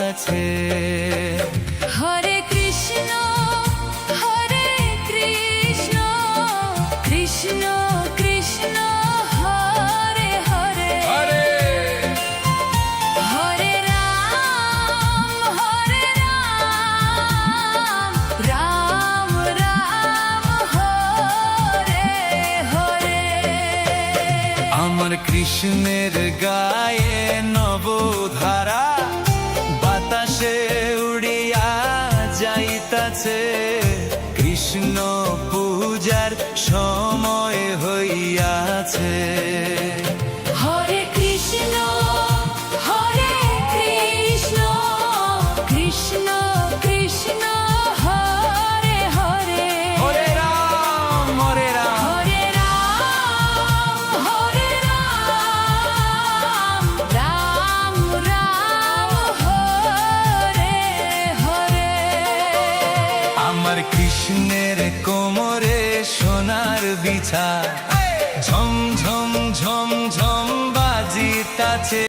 আছে। হরে কৃষ্ণ কৃষ্ণ কৃষ্ণ হরে হরে, হরে রাম রাম রাম হরে হরে। আমার কৃষ্ণের গায়ে নবধারা বাতাসে উড়িয়া যাইতাছে, কৃষ্ণ পূজার সময় হইয়াছে। হরে কৃষ্ণ কৃষ্ণ কৃষ্ণ হরে হরে, হরে রাম হরে রাম রাম রাম হরে হরে। আমার কৃষ্ণের কোমরে সোনার বিছা, ঝম ঝম ঝম ঝম বাজিতাছে।